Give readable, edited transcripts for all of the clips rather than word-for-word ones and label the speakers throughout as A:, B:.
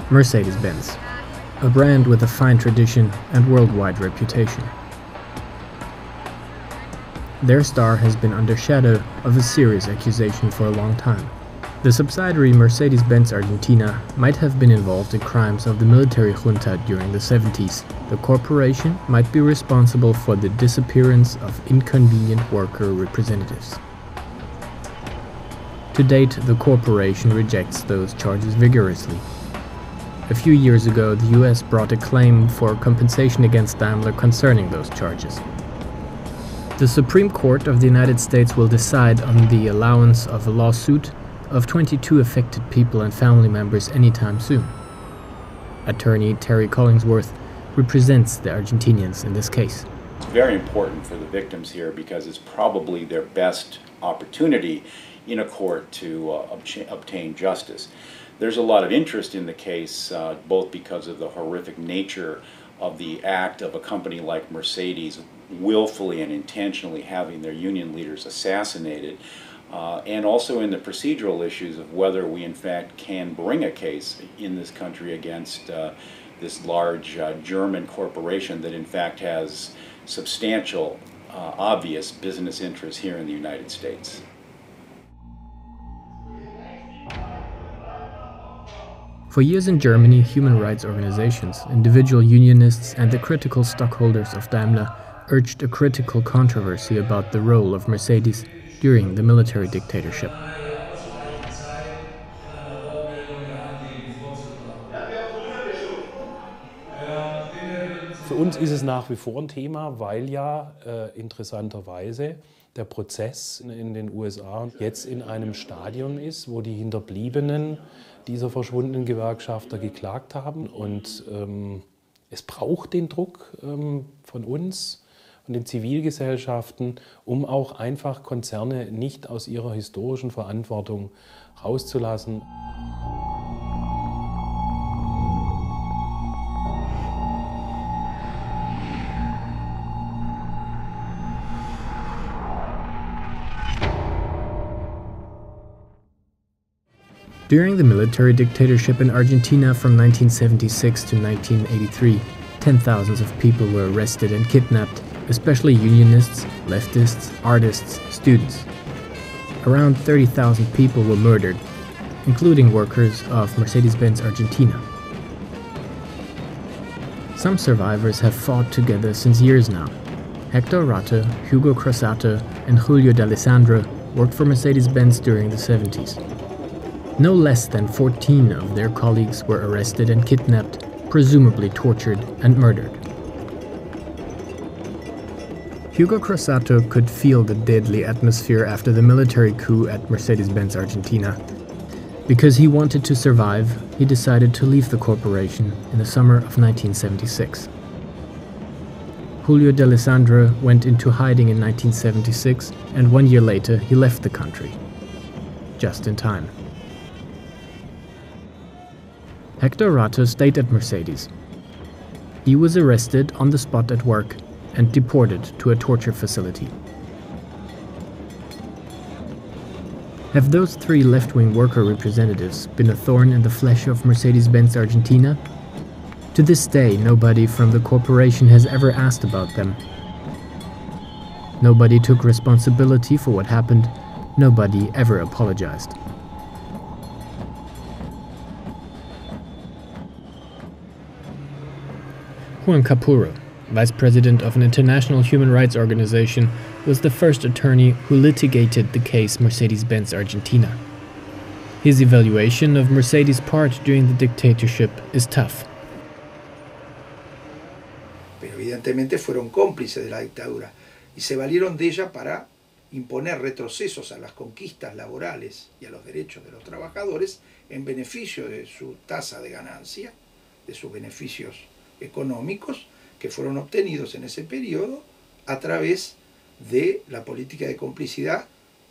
A: Mercedes Benz, a brand with a fine tradition and worldwide reputation. Their star has been under shadow of a serious accusation for a long time. The subsidiary Mercedes Benz Argentina might have been involved in crimes of the military junta during the 70s. The corporation might be responsible for the disappearance of inconvenient worker representatives. To date, the corporation rejects those charges vigorously. A few years ago, the US brought a claim for compensation against Daimler concerning those charges. The Supreme Court of the United States will decide on the allowance of a lawsuit of 22 affected people and family members anytime soon. Attorney Terry Collingsworth represents the Argentinians in this case.
B: It's very important for the victims here because it's probably their best opportunity in a court to obtain justice. There's a lot of interest in the case, both because of the horrific nature of the act of a company like Mercedes willfully and intentionally having their union leaders assassinated, and also in the procedural issues of whether we in fact can bring a case in this country against this large German corporation that in fact has substantial, obvious business interests here in the United States.
A: For years in Germany, human rights organizations, individual unionists and the critical stockholders of Daimler urged a critical controversy about the role of Mercedes during the military dictatorship.
C: Für uns ist es nach wie vor ein Thema, weil ja interessanterweise der Prozess in den USA jetzt in einem Stadium ist, wo die Hinterbliebenen dieser verschwundenen Gewerkschafter geklagt haben. Und es braucht den Druck von uns und den Zivilgesellschaften, um auch einfach Konzerne nicht aus ihrer historischen Verantwortung rauszulassen.
A: During the military dictatorship in Argentina from 1976 to 1983, 10,000s of people were arrested and kidnapped, especially unionists, leftists, artists, students. Around 30,000 people were murdered, including workers of Mercedes Benz Argentina. Some survivors have fought together since years now. Hector Rato, Hugo Crossato and Julio D'Alessandro worked for Mercedes Benz during the 70s. No less than 14 of their colleagues were arrested and kidnapped, presumably tortured and murdered. Hugo Crossato could feel the deadly atmosphere after the military coup at Mercedes Benz Argentina. Because he wanted to survive, he decided to leave the corporation in the summer of 1976. Julio D'Alessandro went into hiding in 1976, and 1 year later he left the country. Just in time. Hector Rato stayed at Mercedes. He was arrested on the spot at work and deported to a torture facility. Have those three left-wing worker representatives been a thorn in the flesh of Mercedes Benz Argentina? To this day, nobody from the corporation has ever asked about them. Nobody took responsibility for what happened. Nobody ever apologized. Juan Capurro, vice president of an international human rights organization, was the first attorney who litigated the case Mercedes Benz Argentina. His evaluation of Mercedes' part during the dictatorship is tough.
D: Pero evidentemente fueron cómplices de la dictadura y se valieron de ella para imponer retrocesos a las conquistas laborales y a los derechos de los trabajadores en beneficio de su tasa de ganancia, de sus beneficios económicos que fueron obtenidos en ese periodo a través de la política de complicidad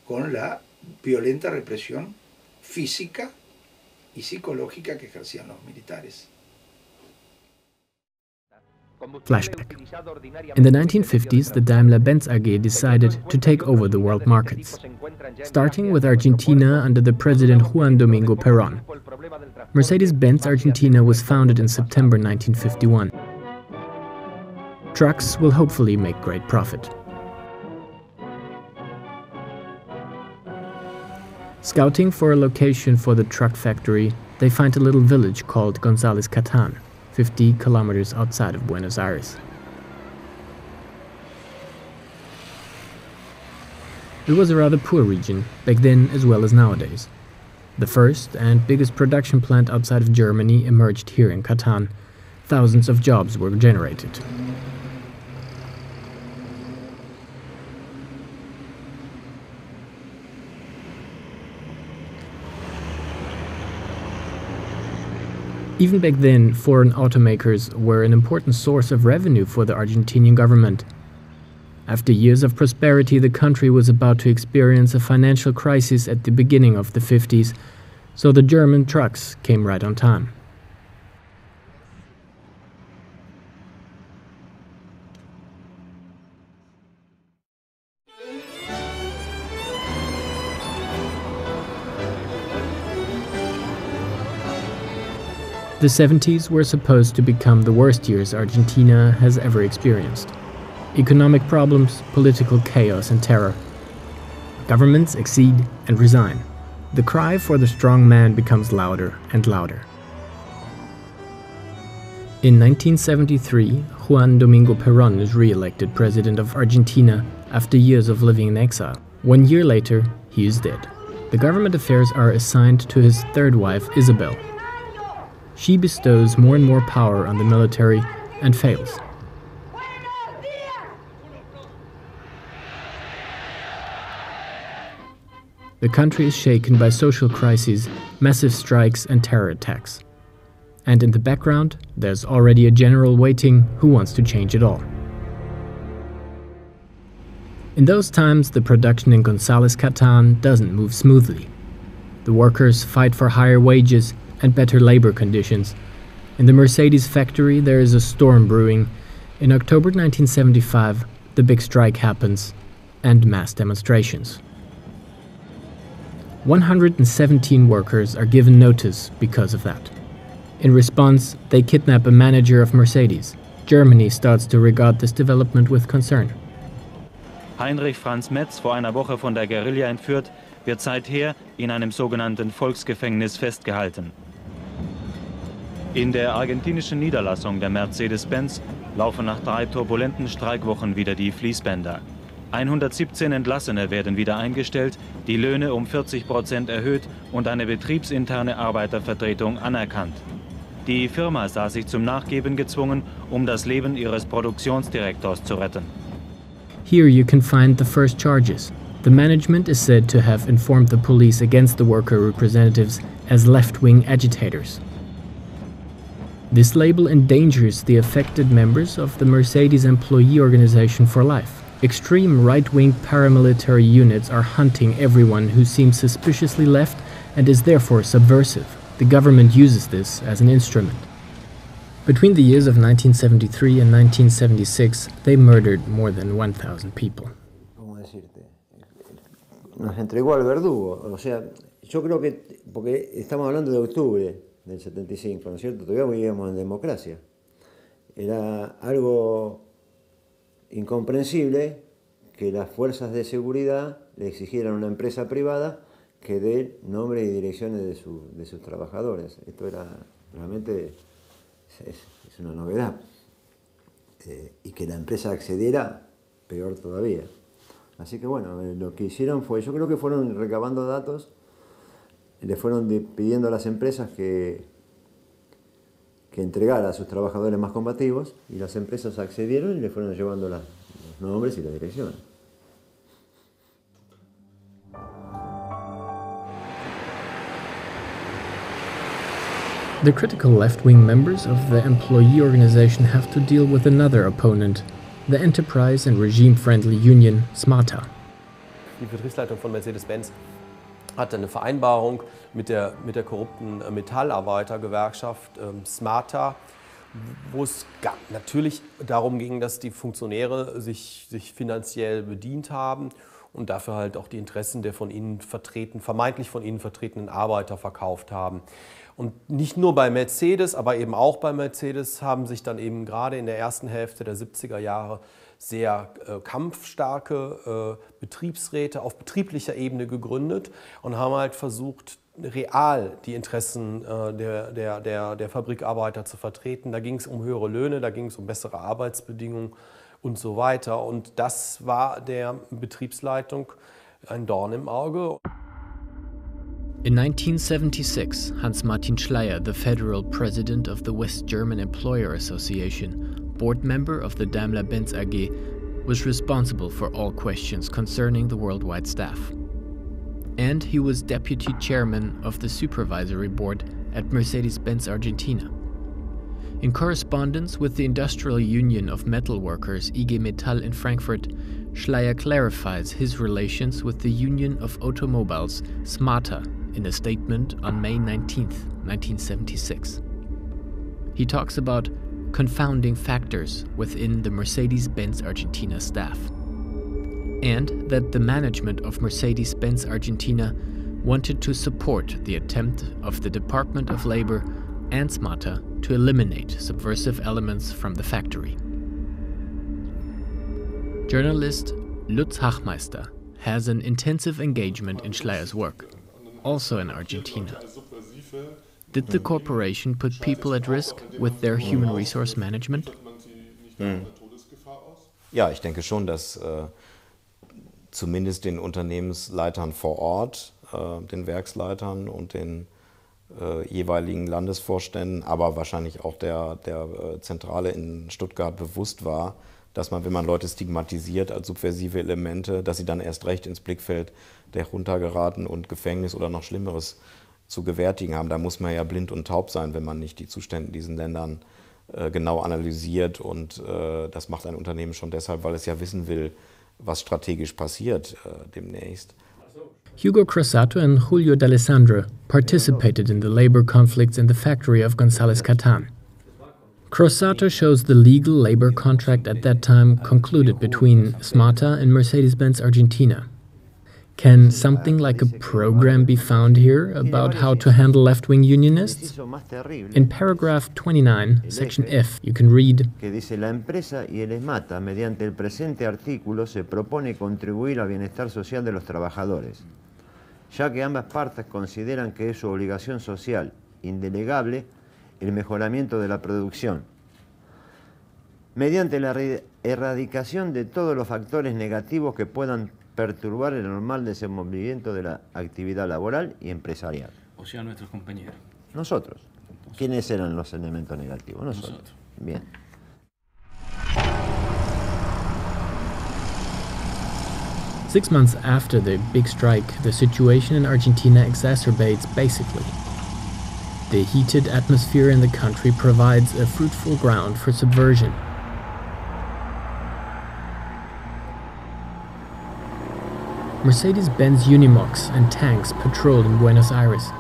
D: con la violenta represión física y psicológica que ejercían los militares.
A: Flashback. In the 1950s, the Daimler-Benz AG decided to take over the world markets, starting with Argentina under the president Juan Domingo Perón. Mercedes Benz Argentina was founded in September 1951. Trucks will hopefully make great profit. Scouting for a location for the truck factory, they find a little village called González Catán, 50 kilometers outside of Buenos Aires. It was a rather poor region, back then as well as nowadays. The first and biggest production plant outside of Germany emerged here in Catán. Thousands of jobs were generated. Even back then, foreign automakers were an important source of revenue for the Argentinian government. After years of prosperity, the country was about to experience a financial crisis at the beginning of the 50s, so the German trucks came right on time. The 70s were supposed to become the worst years Argentina has ever experienced. Economic problems, political chaos and terror. Governments exceed and resign. The cry for the strong man becomes louder and louder. In 1973, Juan Domingo Perón is re-elected president of Argentina after years of living in exile. 1 year later, he is dead. The government affairs are assigned to his third wife, Isabel. She bestows more and more power on the military and fails. The country is shaken by social crises, massive strikes and terror attacks. And in the background, there's already a general waiting who wants to change it all. In those times, the production in González Catán doesn't move smoothly. The workers fight for higher wages and better labor conditions. In the Mercedes factory, there is a storm brewing. In October 1975, the big strike happens and mass demonstrations. 117 workers are given notice because of that. In response, they kidnap a manager of Mercedes. Germany starts to regard this development with concern.
E: Heinrich Franz Metz, vor einer Woche von der Guerilla entführt, wird seither in einem sogenannten Volksgefängnis festgehalten. In der argentinischen Niederlassung der Mercedes Benz laufen nach 3 turbulenten Streikwochen wieder die Fließbänder. 117 Entlassene werden wieder eingestellt, die Löhne um 40% erhöht und eine betriebsinterne Arbeitervertretung anerkannt. Die Firma sah sich zum Nachgeben gezwungen, um das Leben ihres Produktionsdirektors zu retten.
A: Here you can find the first charges. The management is said to have informed the police against the worker representatives as left-wing agitators. This label endangers the affected members of the Mercedes employee organization for life. Extreme right-wing paramilitary units are hunting everyone who seems suspiciously left and is therefore subversive. The government uses this as an instrument. Between the years of 1973 and 1976, they murdered more than 1,000 people.
F: Nos entregó al verdugo, o sea, yo creo que, porque estamos hablando de octubre del 75, ¿no es cierto? Todavía vivíamos en democracia. Era algo incomprensible que las fuerzas de seguridad le exigieran a una empresa privada que dé nombres y direcciones de sus trabajadores. Esto era realmente es una novedad. Y que la empresa accediera, peor todavía. Así que bueno, lo que hicieron fue, yo creo que fueron recabando datos, le fueron pidiendo a las empresas que entregara a sus trabajadores más combativos, y las empresas accedieron y le fueron llevando los nombres y la dirección.
A: The critical left-wing members of the employee organization have to deal with another opponent, the enterprise and regime-friendly union SMATA.
G: Die Betriebsleitung von Mercedes-Benz hatte eine Vereinbarung mit der korrupten Metallarbeitergewerkschaft SMATA, wo es natürlich darum ging, dass die Funktionäre sich finanziell bedient haben und dafür halt auch die Interessen der vermeintlich von ihnen vertretenen Arbeiter verkauft haben. Und nicht nur bei Mercedes, aber eben auch bei Mercedes haben sich dann eben gerade in der ersten Hälfte der 70er Jahre sehr kampfstarke Betriebsräte auf betrieblicher Ebene gegründet und haben halt versucht, real die Interessen der Fabrikarbeiter zu vertreten. Da ging es um höhere Löhne, da ging es um bessere Arbeitsbedingungen und so weiter. Und das war der Betriebsleitung ein Dorn im Auge.
A: In 1976, Hans-Martin Schleyer, the federal president of the West German Employer Association, board member of the Daimler-Benz AG, was responsible for all questions concerning the worldwide staff. And he was deputy chairman of the supervisory board at Mercedes Benz Argentina. In correspondence with the Industrial Union of Metal Workers IG Metall in Frankfurt, Schleyer clarifies his relations with the Union of Automobiles, SMATA, in a statement on May 19, 1976. He talks about confounding factors within the Mercedes Benz Argentina staff, and that the management of Mercedes Benz Argentina wanted to support the attempt of the Department of Labor and SMATA to eliminate subversive elements from the factory. Journalist Lutz Hachmeister has an intensive engagement in Schleyer's work, also in Argentina. Did the corporation put people at risk with their human resource management?
H: Ja, ich denke schon, dass zumindest den Unternehmensleitern vor Ort, den Werksleitern und den jeweiligen Landesvorständen, aber wahrscheinlich auch der Zentrale in Stuttgart bewusst war, dass man, wenn man Leute stigmatisiert als subversive Elemente, dass sie dann erst recht ins Blickfeld der Junta geraten und Gefängnis oder noch Schlimmeres zu gewärtigen haben. Da muss man ja blind und taub sein, wenn man nicht die Zustände in diesen Ländern genau analysiert. Und das macht ein Unternehmen schon deshalb, weil es ja wissen will, was strategisch passiert demnächst.
A: Hugo Crossato and Julio D'Alessandro participated in the labor conflicts in the factory of González Catán. Crossato shows the legal labor contract at that time concluded between SMATA and Mercedes-Benz Argentina. Can something like a program be found here about how to handle left-wing unionists? In paragraph 29, section F, you can read,
F: que dice la empresa y el SMATA mediante el presente artículo se propone contribuir al bienestar social de los trabajadores, ya que ambas partes consideran que es su obligación social indelegable el mejoramiento de la producción, mediante la erradicación de todos los factores negativos que puedan perturbar el normal desenvolvimiento de la actividad laboral y empresarial.
I: O sea, nuestros compañeros.
F: Nosotros. ¿Quiénes eran los elementos negativos? Nosotros. Bien.
A: Six months after the big strike, the situation in Argentina exacerbates basically. The heated atmosphere in the country provides a fruitful ground for subversion. Mercedes-Benz Unimogs and tanks patrol in Buenos Aires.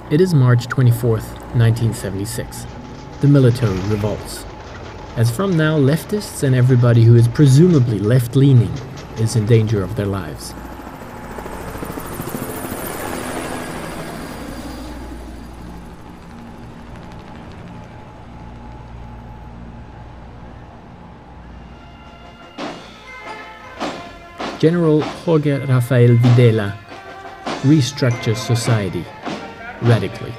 A: It is March 24th, 1976. The military revolts. As from now, leftists and everybody who is presumably left-leaning is in danger of their lives. General Jorge Rafael Videla restructures society radically.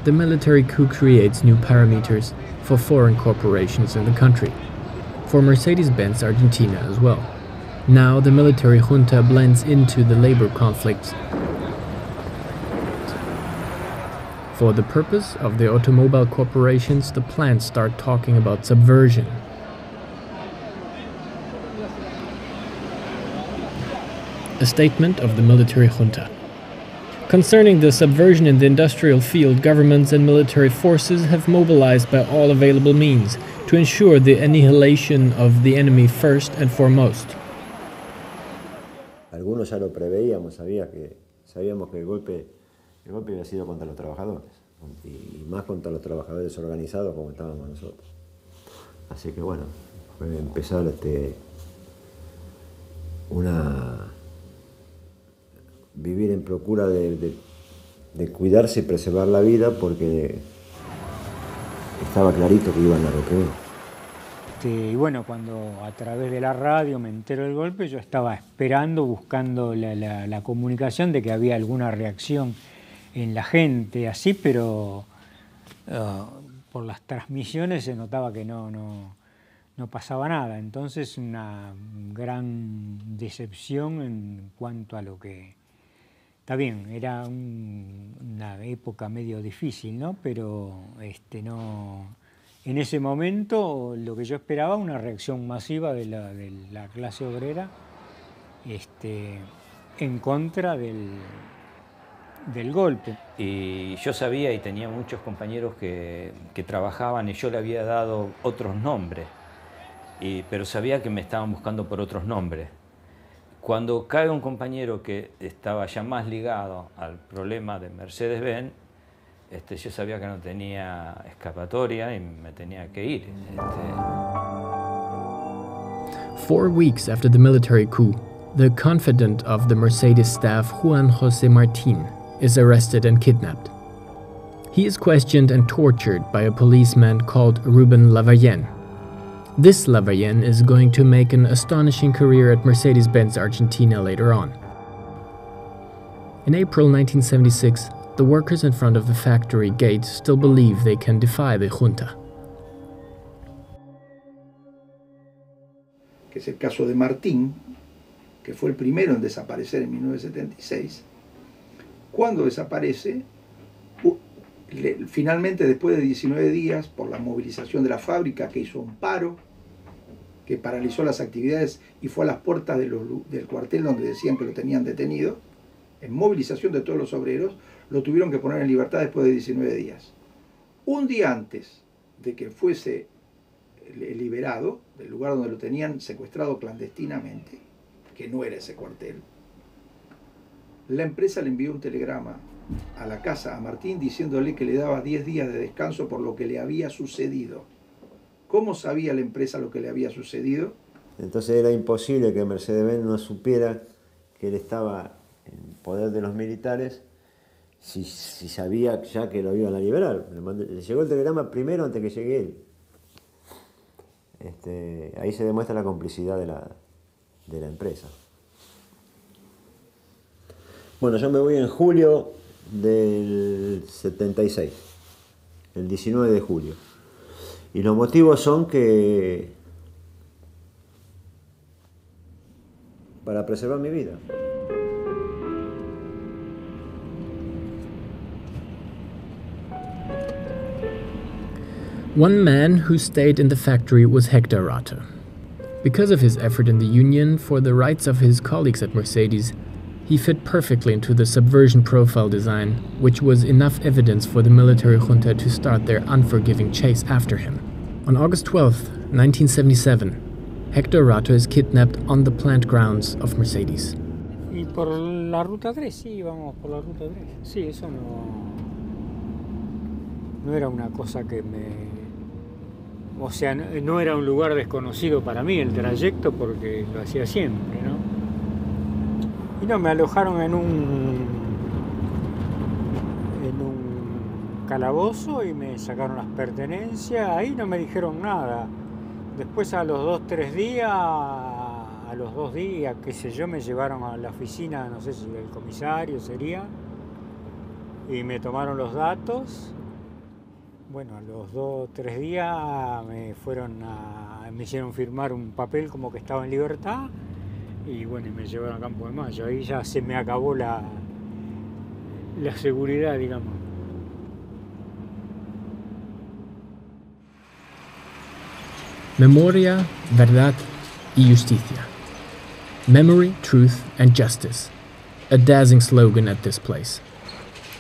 A: The military coup creates new parameters for foreign corporations in the country, for Mercedes-Benz Argentina as well. Now the military junta blends into the labor conflicts for the purpose of the automobile corporations. The plants start talking about subversion. A statement of the military junta. Concerning the subversion in the industrial field, governments and military forces have mobilized by all available means to ensure the annihilation of the enemy first and foremost.
F: Algunos ya lo preveíamos, sabíamos que el golpe había sido contra los trabajadores. y más contra los trabajadores organizados como estábamos nosotros. Así que bueno, fue empezar vivir en procura de cuidarse y preservar la vida, porque estaba clarito que iban a requerir.
I: Y bueno, cuando a través de la radio me entero del golpe, yo estaba esperando, buscando la comunicación de que había alguna reacción en la gente, así, pero por las transmisiones se notaba que no pasaba nada. Entonces una gran decepción en cuanto a lo que... Está bien, era una época medio difícil, ¿no? Pero en ese momento lo que yo esperaba, una reacción masiva de la clase obrera en contra del golpe.
J: Y yo sabía, y tenía muchos compañeros que trabajaban, y yo le había dado otros nombres, pero sabía que me estaban buscando por otros nombres. Cuando cae un compañero que estaba ya más ligado al problema de Mercedes Benz, yo sabía que no tenía escapatoria y me tenía que ir.
A: 4 weeks after the military coup, the confidant of the Mercedes staff, Juan José Martín, is arrested and kidnapped. He is questioned and tortured by a policeman called Ruben Lavallén. This Lavallén is going to make an astonishing career at Mercedes Benz Argentina later on. In April 1976, the workers in front of the factory gate still believe they can defy the junta.
D: Que es el caso de Martín, que fue el primero en desaparecer en 1976. Cuando desaparece, finalmente después de 19 días, por la movilización de la fábrica, que hizo un paro, que paralizó las actividades y fue a las puertas del cuartel donde decían que lo tenían detenido, en movilización de todos los obreros, lo tuvieron que poner en libertad después de 19 días. Un día antes de que fuese liberado del lugar donde lo tenían secuestrado clandestinamente, que no era ese cuartel, la empresa le envió un telegrama a la casa a Martín diciéndole que le daba 10 días de descanso por lo que le había sucedido. ¿Cómo sabía la empresa lo que le había sucedido?
F: Entonces era imposible que Mercedes-Benz no supiera que él estaba en poder de los militares si sabía ya que lo iban a liberar. Le llegó el telegrama primero antes que llegue él. Ahí se demuestra la complicidad de la empresa. Bueno, yo me voy en julio del 76, el 19 de julio. Y los motivos son que para preservar mi vida.
A: One man who stayed in the factory was Hector Rato. Because of his effort in the union for the rights of his colleagues at Mercedes, he fit perfectly into the subversion profile design, which was enough evidence for the military junta to start their unforgiving chase after him. On August 12, 1977, Hector Rato is kidnapped on the plant grounds of Mercedes.
I: Y por la ruta 3, sí, vamos por la ruta 3. Sí, eso no era una cosa que o sea, no era un lugar desconocido para mí el trayecto, porque lo hacía siempre, ¿no? Y no, me alojaron en un calabozo y me sacaron las pertenencias. Ahí no me dijeron nada. Después a los 2 días, qué sé yo, me llevaron a la oficina, no sé si del comisario sería, y me tomaron los datos. Bueno, a los 2 o 3 días me hicieron firmar un papel como que estaba en libertad, y bueno, me llevaron a Campo de Mayo. Ahí ya se me acabó la seguridad, digamos.
A: Memoria, verdad y justicia. Memory, truth and justice. A dazzling slogan at this place.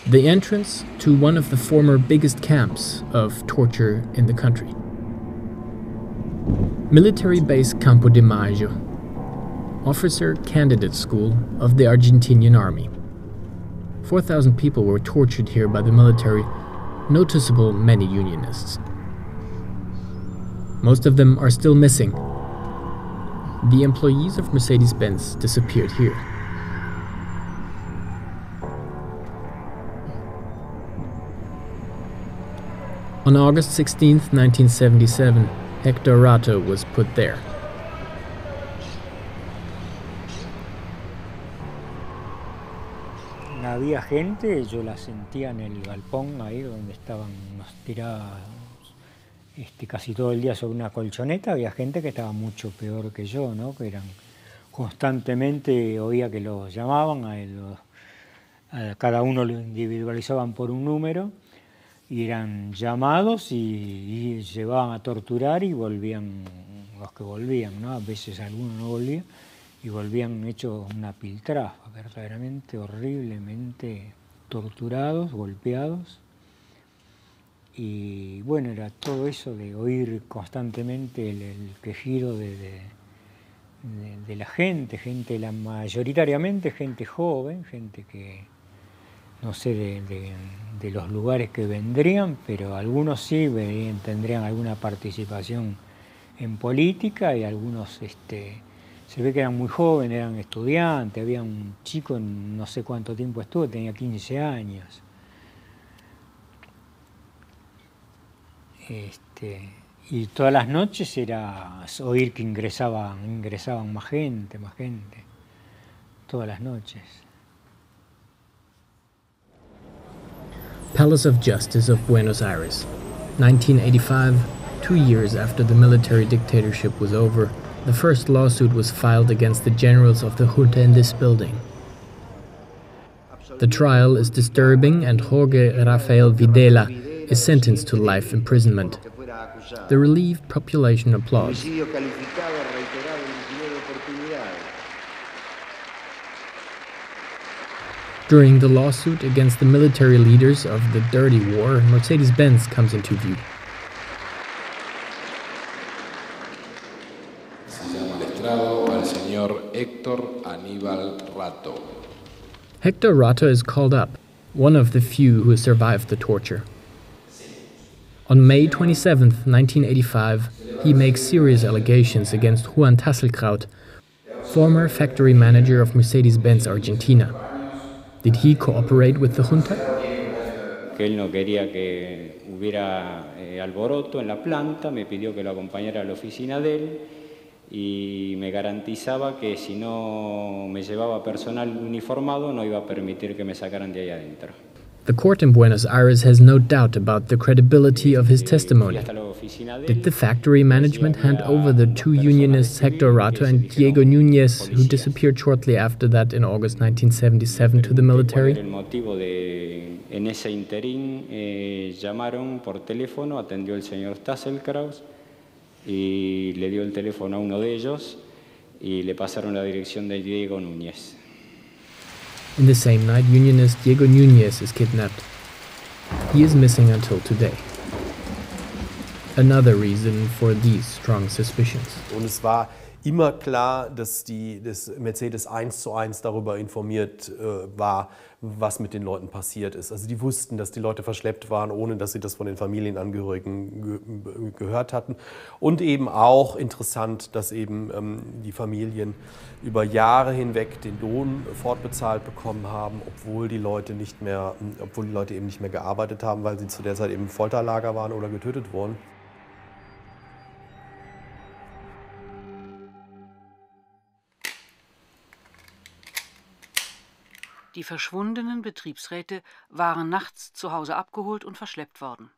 A: The entrance to one of the former biggest camps of torture in the country. Military base Campo de Mayo. Officer Candidate School of the Argentinian Army. 4,000 people were tortured here by the military noticeable many unionists. Most of them are still missing. The employees of Mercedes Benz disappeared here. On August 16, 1977, Hector Rato was put there.
I: Había gente, yo la sentía en el galpón ahí donde estaban tiradas casi todo el día sobre una colchoneta. Había gente que estaba mucho peor que yo, ¿no? Que eran constantemente, oía que los llamaban, a cada uno lo individualizaban por un número y eran llamados y llevaban a torturar y volvían los que volvían, ¿no? A veces alguno no volvía y volvían hechos una piltrafa, verdaderamente horriblemente torturados, golpeados. Y bueno, era todo eso de oír constantemente el quejido de la gente, mayoritariamente gente joven, gente que no sé de los lugares que vendrían, pero algunos sí tendrían alguna participación en política y algunos se ve que eran muy jóvenes, eran estudiantes. Había un chico, no sé cuánto tiempo estuvo, tenía 15 años. Y todas las noches era oír que ingresaban más gente, todas las noches.
A: Palace of Justice of Buenos Aires, 1985, 2 years after the military dictatorship was over, the first lawsuit was filed against the generals of the junta in this building. The trial is disturbing and Jorge Rafael Videla is sentenced to life imprisonment. The relieved population applauds. During the lawsuit against the military leaders of the Dirty War, Mercedes Benz comes into view.
K: Se llama al estrado al señor Héctor Aníbal Rato.
A: Hector Rato is called up, one of the few who survived the torture. On May 27, 1985, he makes serious allegations against Juan Tasselkraut, former factory manager of Mercedes Benz Argentina. Did he cooperate with the junta?
L: Que él no quería que hubiera alboroto en la planta, me pidió que lo acompañara a la oficina de él y me garantizaba que si no me llevaba personal uniformado no iba a permitir que me sacaran de ahí adentro.
A: The court in Buenos Aires has no doubt about the credibility of his testimony. Did the factory management hand over the two unionists Hector Rato and Diego Núñez, who disappeared shortly after that in August 1977, to the military?
L: En ese interín llamaron por teléfono, atendió el señor Tasselkraut y le dio el teléfono a uno de ellos y le pasaron la dirección de Diego Núñez.
A: In the same night, unionist Diego Núñez is kidnapped. He is missing until today. Another reason for these strong suspicions.
G: Und es war immer klar, dass Mercedes 1:1 darüber informiert war, was mit den Leuten passiert ist. Also die wussten, dass die Leute verschleppt waren, ohne dass sie das von den Familienangehörigen gehört hatten. Und eben auch interessant, dass eben die Familien über Jahre hinweg den Lohn fortbezahlt bekommen haben, obwohl die Leute eben nicht mehr gearbeitet haben, weil sie zu der Zeit eben im Folterlager waren oder getötet wurden.
M: Die verschwundenen Betriebsräte waren nachts zu Hause abgeholt und verschleppt worden.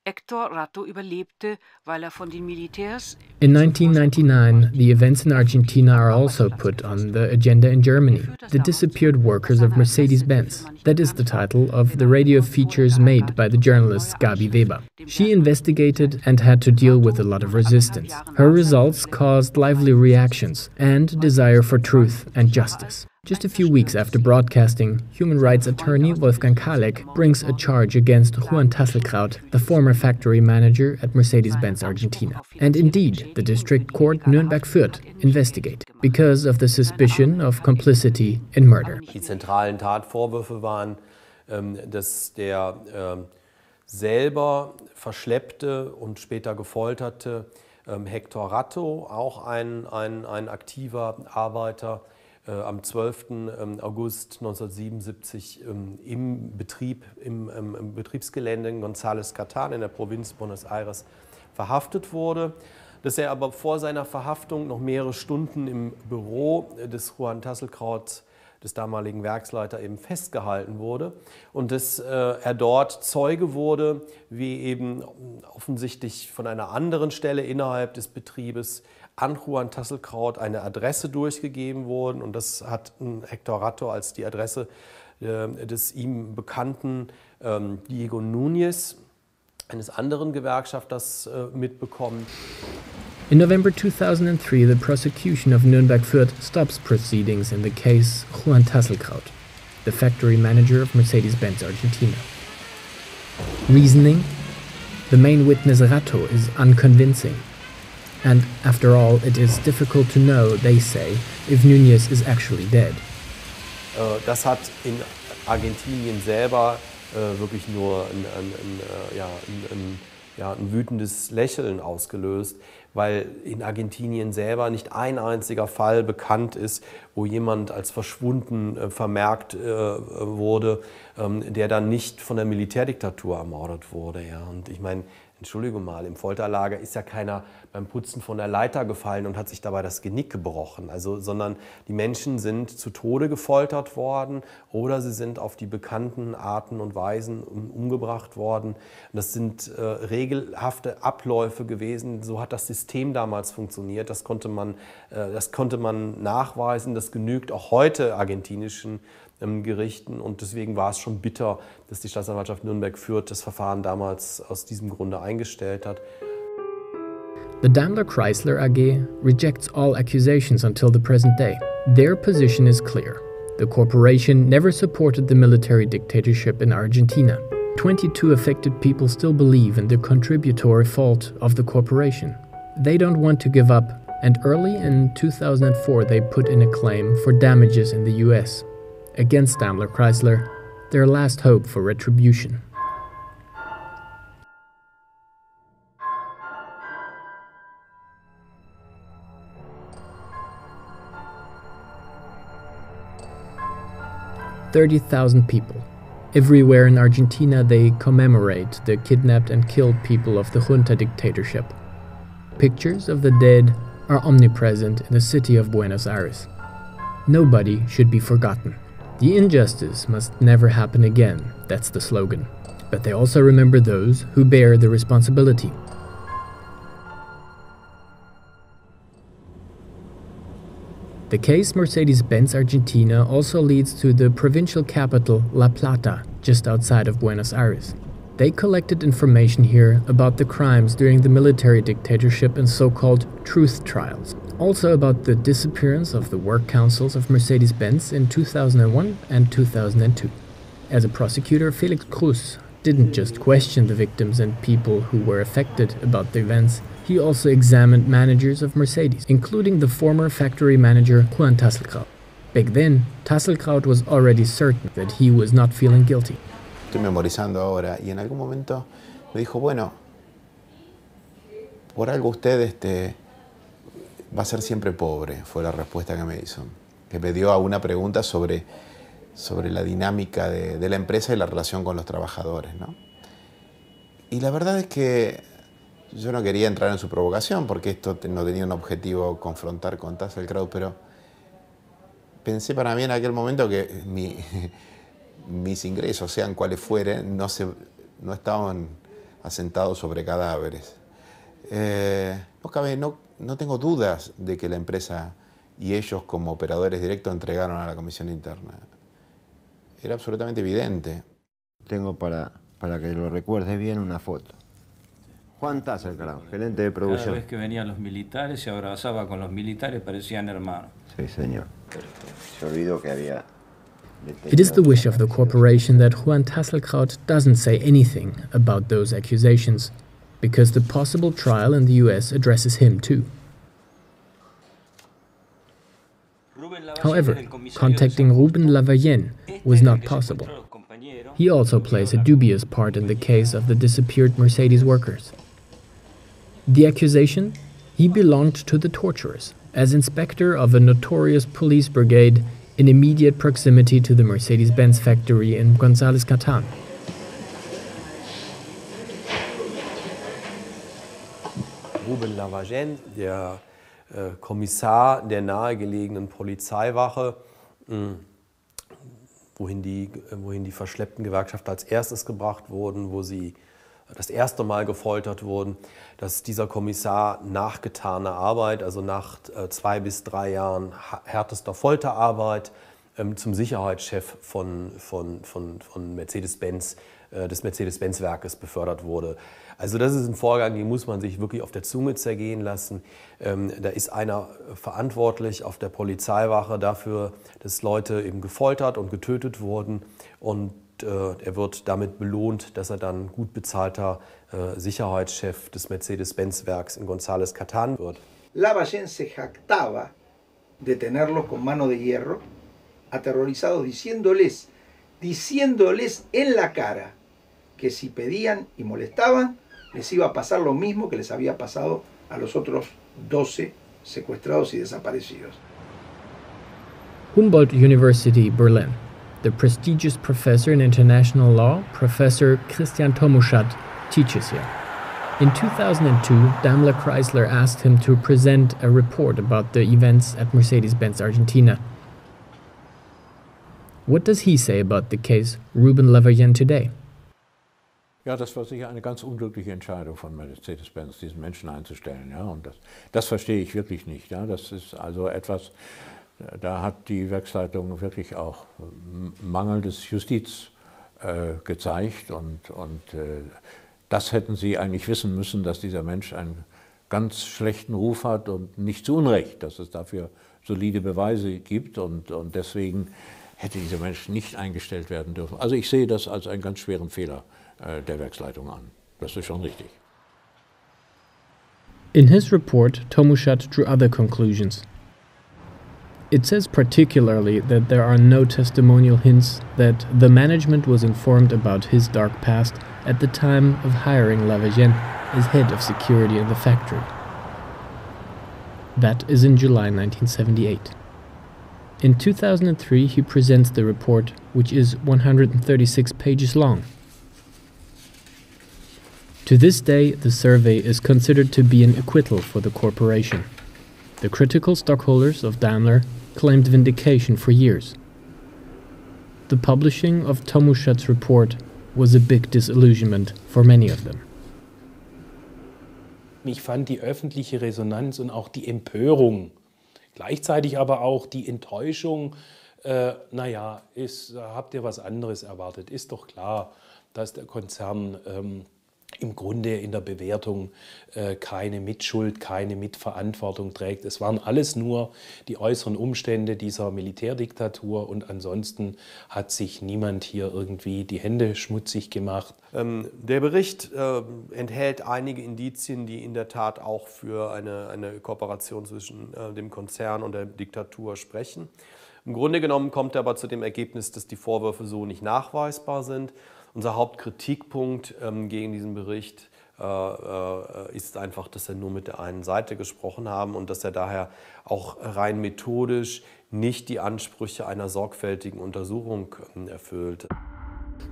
M: Hector Rato überlebte, weil von den Militärs.
A: In 1999, the events in Argentina are also put on the agenda in Germany. The disappeared workers of Mercedes Benz. That is the title of the radio features made by the journalist Gabi Weber. She investigated and had to deal with a lot of resistance. Her results caused lively reactions and desire for truth and justice. Just a few weeks after broadcasting, human rights attorney Wolfgang Kalek brings a charge against Juan Tasselkraut, the former factory manager at Mercedes Benz Argentina. And indeed, the district court Nürnberg-Fürth investigate because of the suspicion of complicity in murder.
G: Die zentralen Tatvorwürfe waren, dass der selber verschleppte und später gefolterte Hector Ratto, auch ein aktiver Arbeiter, am 12. August 1977 im Betriebsgelände in González Catán in der Provinz Buenos Aires verhaftet wurde. Dass er aber vor seiner Verhaftung noch mehrere Stunden im Büro des Juan Tasselkraut, des damaligen Werksleiter, eben festgehalten wurde und dass er dort Zeuge wurde, wie eben offensichtlich von einer anderen Stelle innerhalb des Betriebes an Juan Tasselkraut eine Adresse durchgegeben wurde, und das hat Hector Ratto als die Adresse des ihm bekannten Diego Núñez, eines anderen Gewerkschafters, mitbekommen.
A: In November 2003, the prosecution of Nürnberg-Fürth stops proceedings in the case Juan Tasselkraut, the factory manager of Mercedes Benz Argentina. Reasoning: the main witness Ratto is unconvincing. And after all, it is difficult to know, they say, if Núñez is actually dead.
G: Das hat in Argentinien selber wirklich nur ein wütendes Lächeln ausgelöst, weil in Argentinien selber nicht ein einziger Fall bekannt ist, wo jemand als verschwunden vermerkt wurde, der dann nicht von der Militärdiktatur ermordet wurde. Ja. Und ich meine, Entschuldigung mal, im Folterlager ist ja keiner beim Putzen von der Leiter gefallen und hat sich dabei das Genick gebrochen, sondern die Menschen sind zu Tode gefoltert worden oder sie sind auf die bekannten Arten und Weisen umgebracht worden. Das sind regelhafte Abläufe gewesen, so hat das System damals funktioniert, das konnte man nachweisen, das genügt auch heute argentinischen Gerichten, und deswegen war es schon bitter, dass die Staatsanwaltschaft Nürnberg-Fürth das Verfahren damals aus diesem Grunde eingestellt hat.
A: The Daimler Chrysler AG rejects all accusations until the present day. Their position is clear. The corporation never supported the military dictatorship in Argentina. 22 affected people still believe in the contributory fault of the corporation. They don't want to give up, and early in 2004 they put in a claim for damages in the US. Against Daimler Chrysler, their last hope for retribution. "30,000 people. Everywhere in Argentina they commemorate the kidnapped and killed people of the junta dictatorship. Pictures of the dead are omnipresent in the city of Buenos Aires. Nobody should be forgotten. The injustice must never happen again, that's the slogan. But they also remember those who bear the responsibility." The case Mercedes Benz Argentina also leads to the provincial capital La Plata, just outside of Buenos Aires. They collected information here about the crimes during the military dictatorship and so-called truth trials. Also about the disappearance of the work councils of Mercedes Benz in 2001 and 2002. As a prosecutor, Felix Cruz didn't just question the victims and people who were affected about the events, he also examined managers of Mercedes, including the former factory manager Juan Tasselkraut. Back then, Tasselkraut was already certain that he was not feeling guilty.
N: Estoy memorizando ahora, y en algún momento me dijo, bueno, por algo usted va a ser siempre pobre, fue la respuesta que me hizo. Que me dio a una pregunta sobre la dinámica de la empresa y la relación con los trabajadores, ¿no? Y la verdad es que yo no quería entrar en su provocación, porque esto no tenía un objetivo confrontar con Tasselkraut, pero pensé para mí en aquel momento que mis ingresos, sean cuales fueren, no estaban asentados sobre cadáveres. No tengo dudas de que la empresa y ellos como operadores directos entregaron a la comisión interna. Era absolutamente evidente.
F: Tengo para que lo recuerdes bien una foto. Juan Tasselkraut, gerente de producción.
J: Cada vez que venían los militares, se abrazaba con los militares, parecían hermanos.
F: Sí, señor. Se olvidó que había...
A: It is the wish of the corporation that Juan Tasselkraut doesn't say anything about those accusations, because the possible trial in the US addresses him too. However, contacting Ruben Lavallén was not possible. He also plays a dubious part in the case of the disappeared Mercedes workers. The accusation? He belonged to the torturers, as inspector of a notorious police brigade in immediate proximity to the Mercedes Benz factory in González Catán.
G: Ruben Lavagén, der Kommissar der nahegelegenen Polizeiwache, wohin die verschleppten Gewerkschafter als erstes gebracht wurden, wo sie das erste Mal gefoltert wurden, dass dieser Kommissar nach getaner Arbeit, also nach 2 bis 3 Jahren härtester Folterarbeit, zum Sicherheitschef von Mercedes-Benz, des Mercedes-Benz-Werkes befördert wurde. Also das ist ein Vorgang, den muss man sich wirklich auf der Zunge zergehen lassen. Da ist einer verantwortlich auf der Polizeiwache dafür, dass Leute eben gefoltert und getötet wurden, und er wird damit belohnt, dass er dann gut bezahlter Sicherheitschef des Mercedes-Benz-Werks in González Catán wird.
D: Lavagén se jactaba de tenerlos con mano de hierro, aterrorizados, diciéndoles en la cara que si pedían y molestaban, les iba a pasar lo mismo que les había pasado a los otros 12 secuestrados y desaparecidos.
A: Humboldt University, Berlin. The prestigious professor in international law, Professor Christian Tomuschat, teaches here. In 2002, Daimler Chrysler asked him to present a report about the events at Mercedes-Benz Argentina. What does he say about the case Ruben Lavagén today?
O: Ja, das war sicher eine ganz unglückliche Entscheidung von Mercedes-Benz, diesen Menschen einzustellen. Ja, und das verstehe ich wirklich nicht. Ja, das ist also etwas, da hat die Werksleitung wirklich auch mangelndes Justiz gezeigt. Und das hätten sie eigentlich wissen müssen, dass dieser Mensch einen ganz schlechten Ruf hat, und nicht zu Unrecht, dass es dafür solide Beweise gibt. Und deswegen hätte dieser Mensch nicht eingestellt werden dürfen. Also ich sehe das als einen ganz schweren Fehler der Werksleitung an. Das ist schon richtig.
A: In his report, Tomuschat drew other conclusions. It says particularly that there are no testimonial hints that the management was informed about his dark past at the time of hiring Lavagén as head of security in the factory. That is in July 1978. In 2003, he presents the report, which is 136 pages long. To this day, the survey is considered to be an acquittal for the corporation. The critical stockholders of Daimler claimed vindication for years. The publishing of Tomuschat's report was a big disillusionment for many of them.
C: Ich fand die öffentliche Resonanz und auch die Empörung, gleichzeitig aber auch die Enttäuschung, habt ihr was anderes erwartet? Ist doch klar, dass der Konzern im Grunde in der Bewertung keine Mitschuld, keine Mitverantwortung trägt. Es waren alles nur die äußeren Umstände dieser Militärdiktatur, und ansonsten hat sich niemand hier irgendwie die Hände schmutzig gemacht.
G: Der Bericht enthält einige Indizien, die in der Tat auch für eine Kooperation zwischen dem Konzern und der Diktatur sprechen. Im Grunde genommen kommt er aber zu dem Ergebnis, dass die Vorwürfe so nicht nachweisbar sind. Unser Hauptkritikpunkt gegen diesen Bericht ist einfach, dass er nur mit der einen Seite gesprochen haben und dass er daher auch rein methodisch nicht die Ansprüche einer sorgfältigen Untersuchung erfüllt.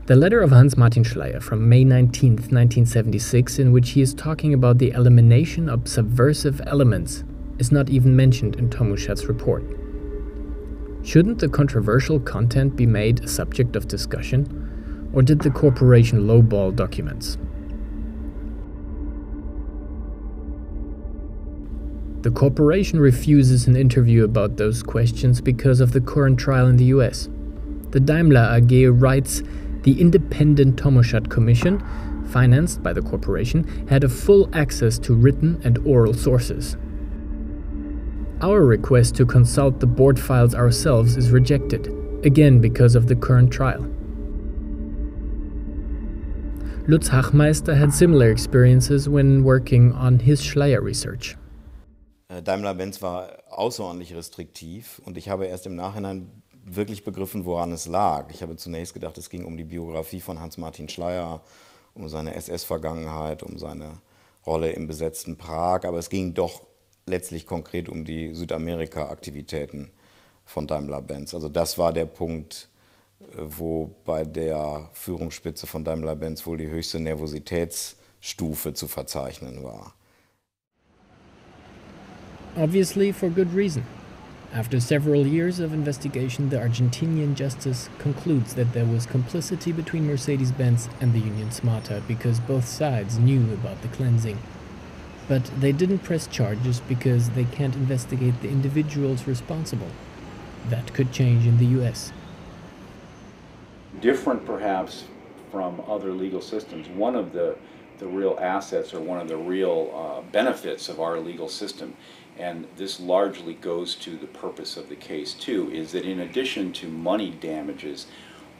A: The letter of Hans-Martin Schleyer from May 19, 1976, in which he is talking about the elimination of subversive elements, is not even mentioned in Tomuschat's report. Shouldn't the controversial content be made a subject of discussion? Or did the corporation lowball documents? The corporation refuses an interview about those questions because of the current trial in the US. The Daimler AG writes, the independent Tomuschat Commission, financed by the corporation, had a full access to written and oral sources. Our request to consult the board files ourselves is rejected, again because of the current trial. Lutz Hachmeister had similar experiences when working on his Schleyer research.
H: Daimler-Benz war außerordentlich restriktiv, und ich habe erst im Nachhinein wirklich begriffen, woran es lag. Ich habe zunächst gedacht, es ging um die Biografie von Hans-Martin Schleyer, um seine SS-Vergangenheit, um seine Rolle im besetzten Prag, aber es ging doch letztlich konkret um die Südamerika-Aktivitäten von Daimler-Benz. Also das war der Punkt, wo bei der Führungsspitze von Daimler-Benz wohl die höchste Nervositätsstufe zu verzeichnen war.
A: Obviously for good reason. After several years of investigation, the Argentinian justice concludes that there was complicity between Mercedes Benz and the Union Smarta because both sides knew about the cleansing. But they didn't press charges because they can't investigate the individuals responsible. That could change in the US.
B: Different perhaps from other legal systems. One of the real assets or one of the real benefits of our legal system, and this largely goes to the purpose of the case too, is that in addition to money damages,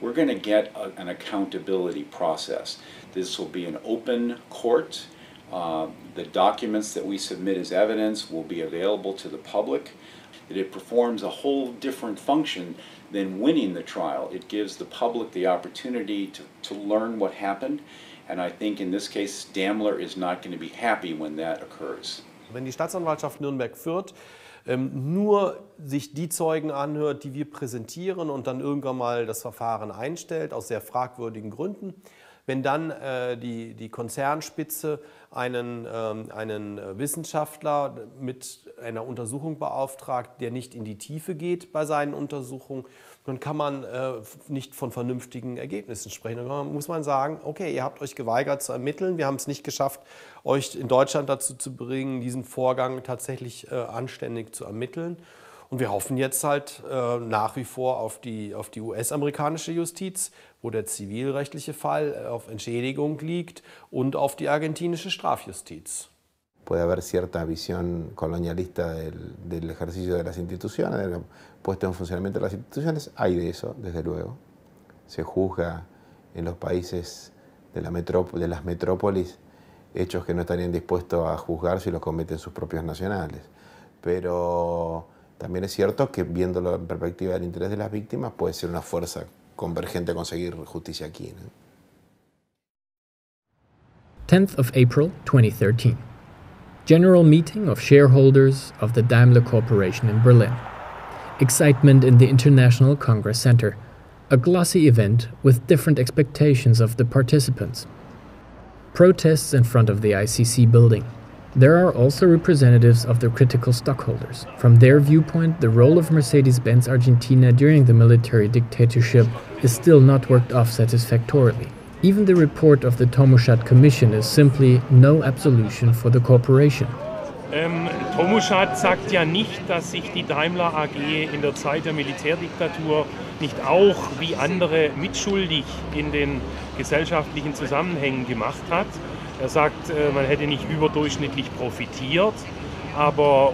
B: we're going to get an accountability process. This will be an open court. The documents that we submit as evidence will be available to the public. That it performs a whole different function than winning the trial. It gives the public the opportunity to learn what happened, and I think in this case Daimler is not going to be happy when that occurs.
G: Wenn die Staatsanwaltschaft Nürnberg-Fürth nur sich die Zeugen anhört, die wir präsentieren und dann irgendwann mal das Verfahren einstellt, aus sehr fragwürdigen Gründen, wenn dann die Konzernspitze einen Wissenschaftler mit einer Untersuchung beauftragt, der nicht in die Tiefe geht bei seinen Untersuchungen, dann kann man nicht von vernünftigen Ergebnissen sprechen. Dann muss man sagen, okay, ihr habt euch geweigert zu ermitteln, wir haben es nicht geschafft, euch in Deutschland dazu zu bringen, diesen Vorgang tatsächlich anständig zu ermitteln. Und wir hoffen jetzt halt nach wie vor auf die US-amerikanische Justiz, wo der zivilrechtliche Fall auf Entschädigung liegt, und auf die argentinische Strafjustiz.
N: Puede haber cierta visión colonialista del ejercicio de las instituciones, de la puesta en funcionamiento de las instituciones. Hay de eso, desde luego. Se juzga en los países de las metrópolis hechos que no estarían dispuestos a juzgar si los cometen sus propios nacionales. Pero también es cierto que, viéndolo en perspectiva del interés de las víctimas, puede ser una fuerza convergente a conseguir justicia aquí, ¿no?
A: 10th of April 2013. General meeting of shareholders of the Daimler Corporation in Berlin. Excitement in the International Congress Center. A glossy event with different expectations of the participants. Protests in front of the ICC building. There are also representatives of the critical stockholders. From their viewpoint, the role of Mercedes Benz Argentina during the military dictatorship is still not worked off satisfactorily. Even the report of the Tomuschat Commission is simply no absolution for the corporation.
C: Tomuschat sagt ja nicht, dass sich die Daimler AG in der Zeit der Militärdiktatur nicht auch wie andere mitschuldig in den gesellschaftlichen Zusammenhängen gemacht hat. Er sagt, man hätte nicht überdurchschnittlich profitiert,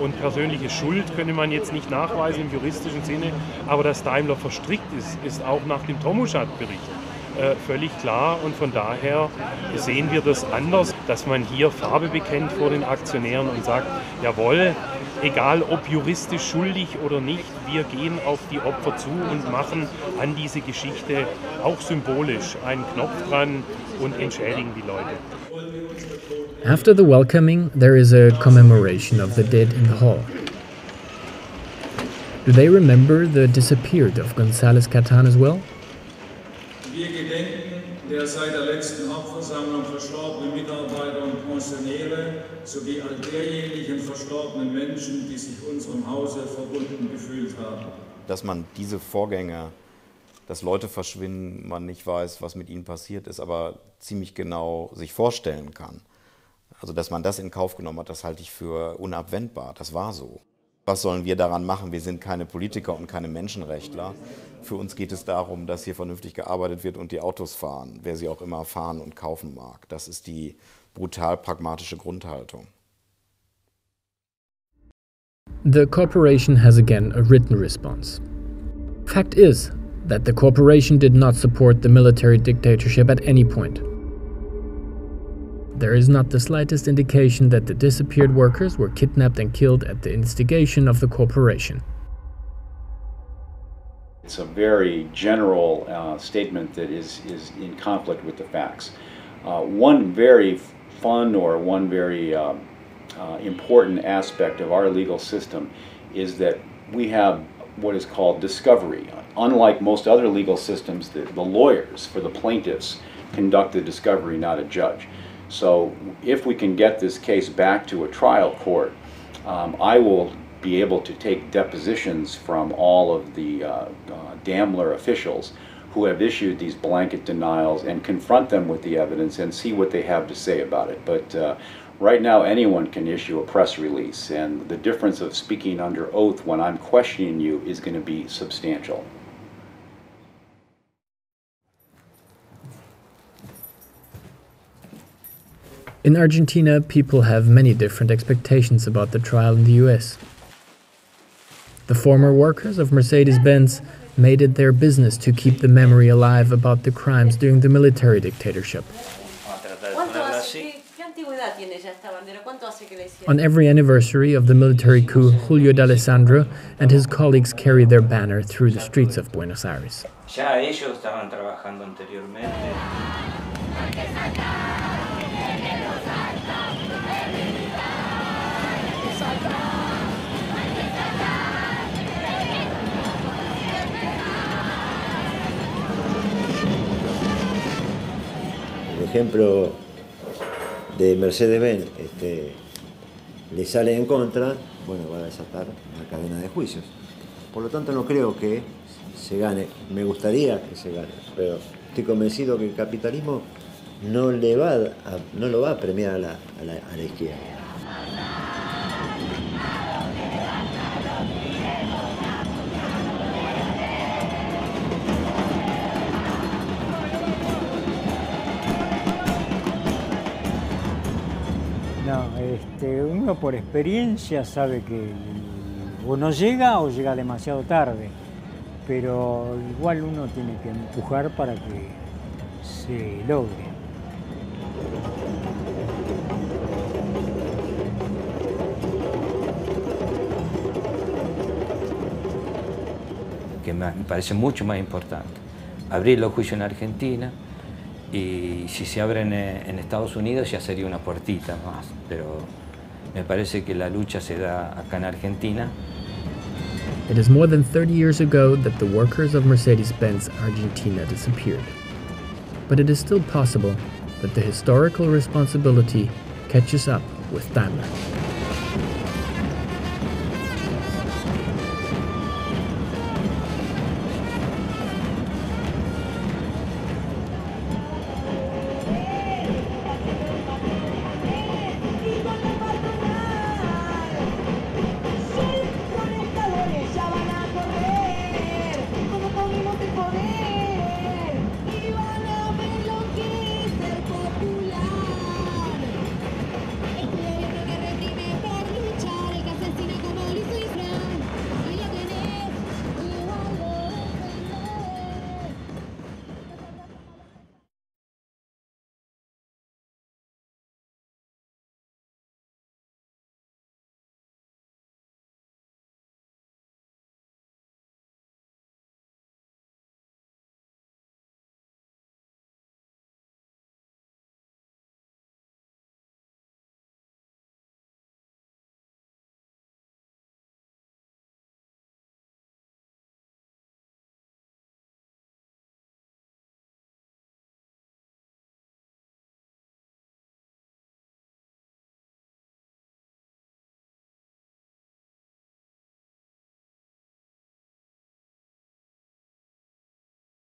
C: und persönliche Schuld könne man jetzt nicht nachweisen im juristischen Sinne, aber dass Daimler verstrickt ist auch nach dem Tomuschat-Bericht völlig klar, und von daher sehen wir das anders, dass man hier Farbe bekennt vor den Aktionären und sagt, jawohl, egal ob juristisch schuldig oder nicht, wir gehen auf die Opfer zu und machen an diese Geschichte auch symbolisch einen Knopf dran und entschädigen die Leute.
A: After the welcoming, there is a commemoration of the dead in the hall. Do they remember the disappeared of González Catán as well?
P: Wir gedenken der seit der letzten Hauptversammlung verstorbenen Mitarbeiter und Pensionäre sowie all derjenigen verstorbenen Menschen, die sich unserem Hause verbunden gefühlt haben.
H: Dass man diese Vorgänge, dass Leute verschwinden, man nicht weiß, was mit ihnen passiert ist, aber ziemlich genau sich vorstellen kann. Also dass man das in Kauf genommen hat, das halte ich für unabwendbar. Das war so. Was sollen wir daran machen? Wir sind keine Politiker und keine Menschenrechtler. Für uns geht es darum, dass hier vernünftig gearbeitet wird und die Autos fahren, wer sie auch immer fahren und kaufen mag. Das ist die brutal pragmatische Grundhaltung.
A: The corporation has again a written response. Fact is that the corporation did not support the military dictatorship at any point. There is not the slightest indication that the disappeared workers were kidnapped and killed at the instigation of the corporation.
B: It's a very general statement that is in conflict with the facts. One very fun or one very important aspect of our legal system is that we have what is called discovery. Unlike most other legal systems, the lawyers for the plaintiffs conduct the discovery, not a judge. So if we can get this case back to a trial court, I will be able to take depositions from all of the Daimler officials who have issued these blanket denials and confront them with the evidence and see what they have to say about it. But right now anyone can issue a press release, and the difference of speaking under oath when I'm questioning you is going to be substantial.
A: In Argentina, people have many different expectations about the trial in the US. The former workers of Mercedes Benz made it their business to keep the memory alive about the crimes during the military dictatorship. On every anniversary of the military coup, Julio D'Alessandro and his colleagues carry their banner through the streets of Buenos Aires.
J: Ya ellos estaban trabajando anteriormente.
F: El ejemplo de Mercedes Benz le sale en contra, bueno, va a desatar una cadena de juicios. Por lo tanto, no creo que se gane. Me gustaría que se gane, pero estoy convencido que el capitalismo no lo va a premiar a la izquierda.
I: No, uno por experiencia sabe que o no llega o llega demasiado tarde, pero igual uno tiene que empujar para que se logre.
J: Que me parece mucho más importante abrir los juicios en Argentina, y si se abren en Estados Unidos ya sería una puertita más, pero me parece que la lucha se da acá en Argentina.
A: It is more than 30 years ago that the workers of Mercedes Benz Argentina disappeared. But it is still possible that the historical responsibility catches up with Daimler.